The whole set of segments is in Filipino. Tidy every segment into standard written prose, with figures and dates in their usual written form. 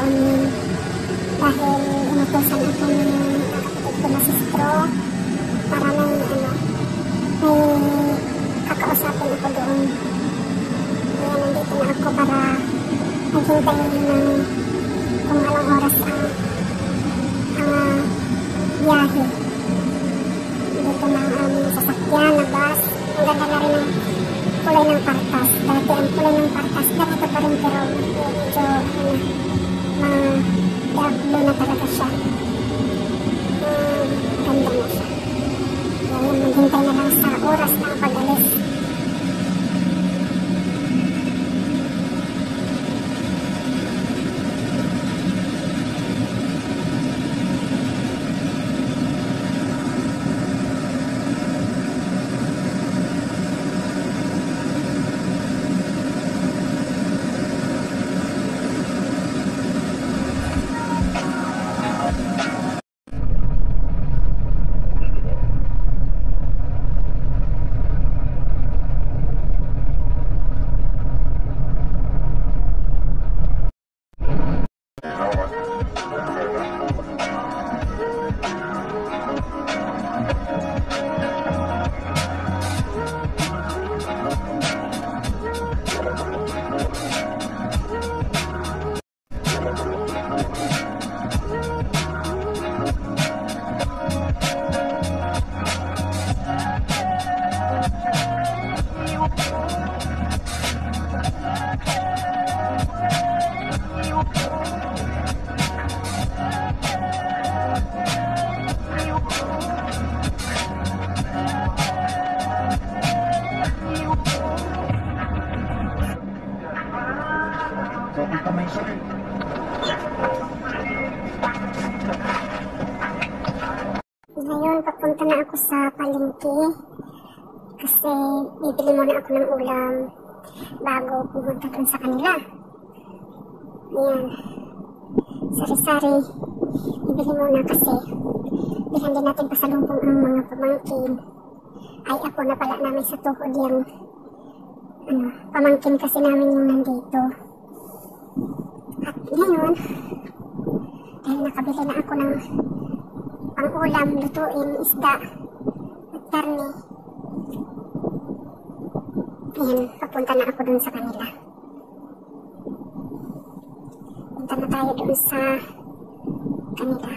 Laon yun. Dahil inutusan ako ng kapatid ko na sistro para may kakausapin ako doon. Kaya nandito na ako para maghintay ng kung anong oras ang biyahe. Dito na ang aming sasakyan na bus. Ang ganda na rin ang kulay ng partas. Dati ang kulay ng partas, ganito pa rin pero medyo dark blue na talaga siya. Ganda na siya. Kaya maghintay na lang sa oras ng pag-alis. Ngayon, papunta na ako sa palengke kasi bibili muna ako ng ulam bago pumunta dun sa kanila. Ayan. Sari-sari. Bibili muna kasi bilhan din natin pasalubong ang mga pamangkin. Ay, ako na pala namin sa tuhod yung pamangkin kasi namin yung nandito. At ngayon, dahil nakabili na ako ng pang-ulam, lutuin, isda, at karne. Ayan, papunta na ako dun sa kanila. Punta na tayo dun sa kanila.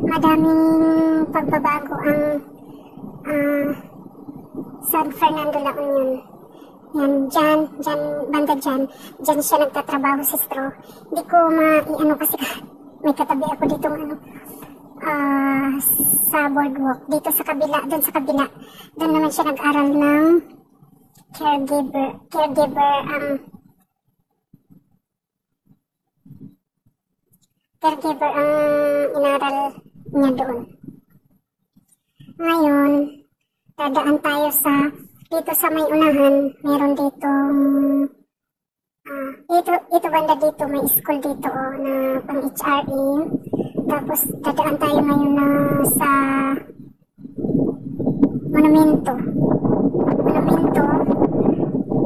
Madaming pagbabago ang San Fernando La Union. Yan, banda dyan siya nagtatrabaho, sistro. Hindi ko ma-iano kasi may katabi ako ditong sa boardwalk. Dito sa kabila, doon sa kabila. Doon naman siya nag-aral ng caregiver ang inaral niya doon. Ngayon, dadaan tayo dito sa may unahan, meron ditong ito banda dito, may school dito na pang HRE. Tapos dadaan tayo ngayon na sa monumento.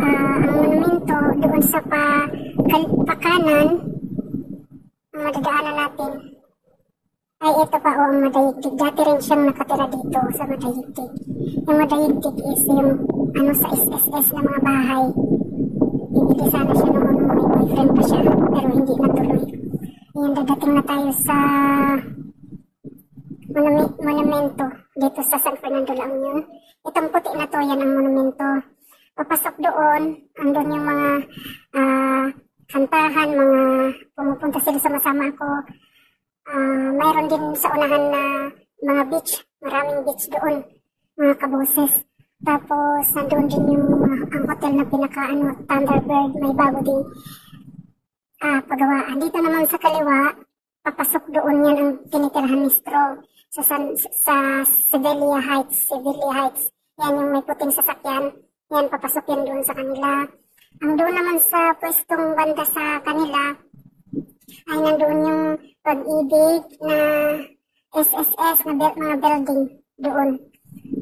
Ang monumento doon sa pakanan, ang madadaanan natin ay ito pa ang Madayigdig. Dati rin siyang nakatira dito sa Madayigdig. Yung Madayigdig is yung sa SSS na mga bahay. Bibili sana siya noon, may boyfriend pa siya pero hindi natuloy. Ayan, dadating na tayo sa monumento dito sa San Fernando La Union. Itong puti na to, yan ang monumento. Papasok doon, andun yung mga kantahan, mga pumupunta sila sama-sama ako. Mayroon din sa unahan na mga beach, maraming beach doon, mga kaboses. Tapos nandun din yung ang hotel na Thunderbird, may bago din pagawaan. Dito naman sa kaliwa, papasok doon yan ang tinitirahan ni Stro sa Sevilla Heights. Yan yung may puting sasakyan. Yan, papasok yan doon sa kanila. Ang doon naman sa pwestong banda sa kanila, ay nandoon yung Pag-ibig na SSS na mga building doon.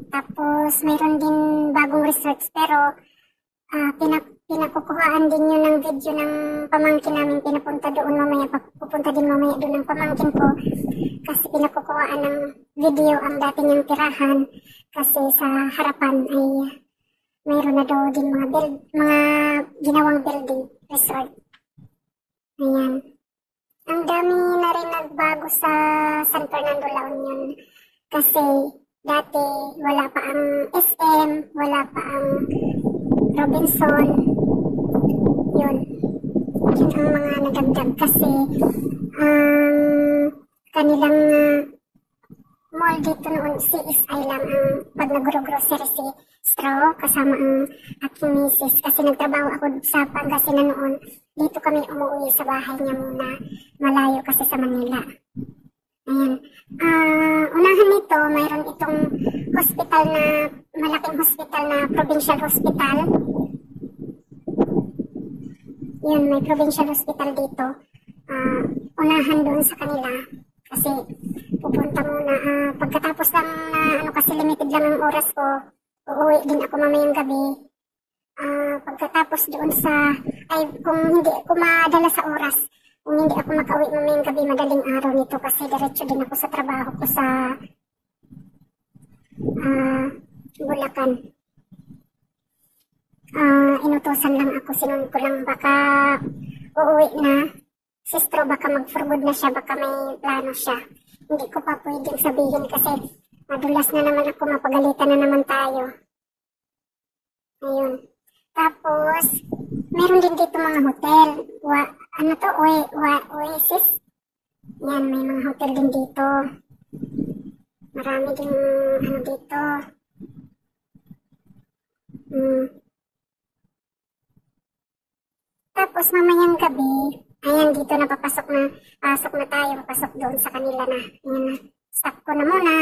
Tapos mayroon din bagong resorts pero Pinakukuhaan din yun ng video ng pamangkin namin, pinapunta doon mamaya, pupunta din mamaya doon ng pamangkin ko kasi pinakukuhaan ng video ang dati niyang tirahan kasi sa harapan ay mayroon na daw din mga ginawang building resort. Ayan. Ang dami na rin nagbago sa San Fernando, La Union kasi dati wala pa ang SM, wala pa ang Robinson. Yun. Yun ang mga nadagdag kasi kanilang mall dito noon, CSI lang ang pag nagro-grocery si Straw kasama ang aking misis kasi nagtrabaho ako sa Pangasinan noon. Dito kami umuwi sa bahay niya muna. Malayo kasi sa Manila. Ayan. Unahan nito, mayroon itong hospital na, malaking hospital na provincial hospital. Yun, may provincial hospital dito. Unahan doon sa kanila. Kasi pupunta muna. Pagkatapos lang na, kasi limited lang ang oras ko, uuwi din ako mamayang gabi. Pagkatapos doon sa, ay kung hindi ako madala sa oras, kung hindi ako makauwi mamayang gabi, madaling araw nito kasi diretso din ako sa trabaho ko sa Bulacan. Inutosan lang ako, sinun ko lang baka uuwi na. Sistro, baka mag-forward na siya, baka may plano siya. Hindi ko pa pwedeng sabihin kasi madulas na naman ako, mapagalitan na naman tayo. Ayun. Tapos, meron din dito mga hotel. Ano to? Oasis. Yan, may mga hotel din dito. Marami din ano dito. Tapos, mamayang gabi, ayan, dito na pasok na tayo, papasok doon sa kanila na. Ayan na, stop ko na muna.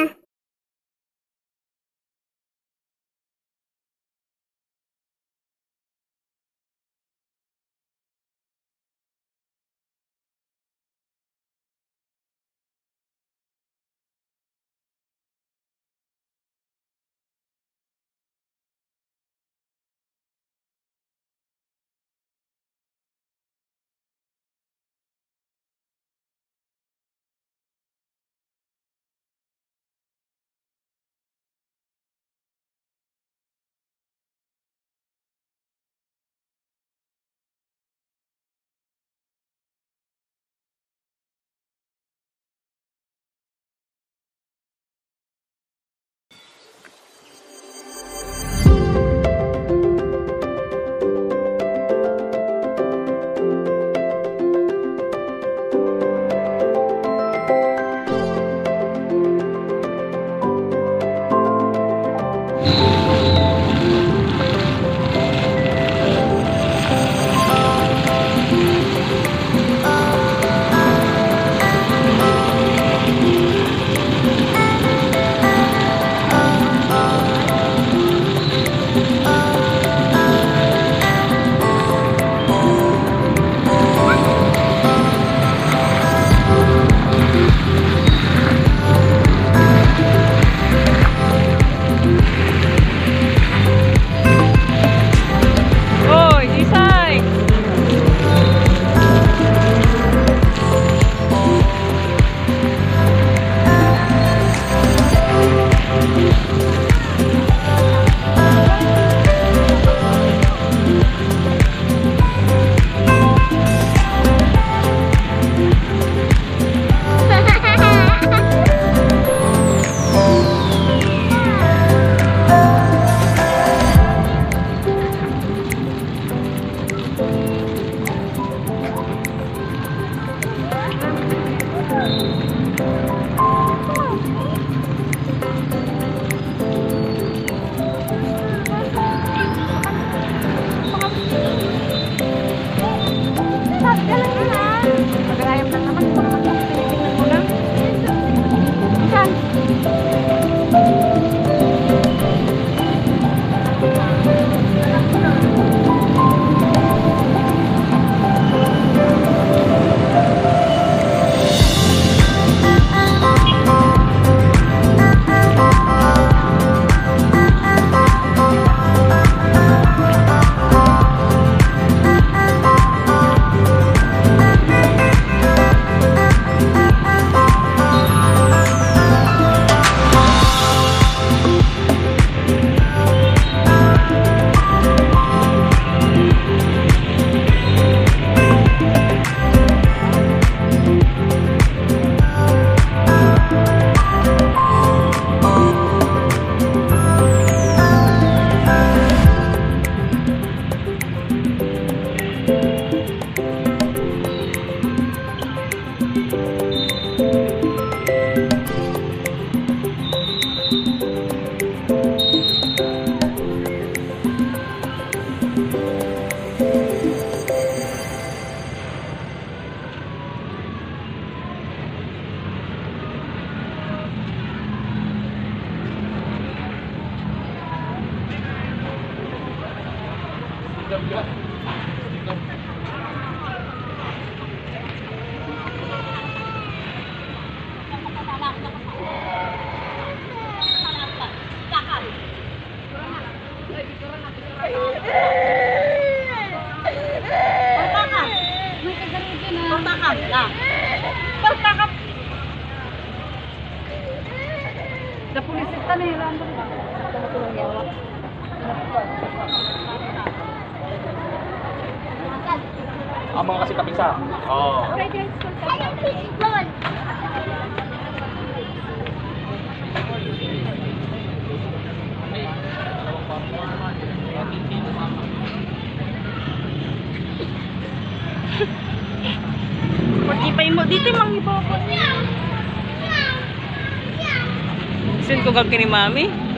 Ang mga kasi kapisa. Oo. Pag-ipay mo dito mang ipo. Sin ko kag kini mami.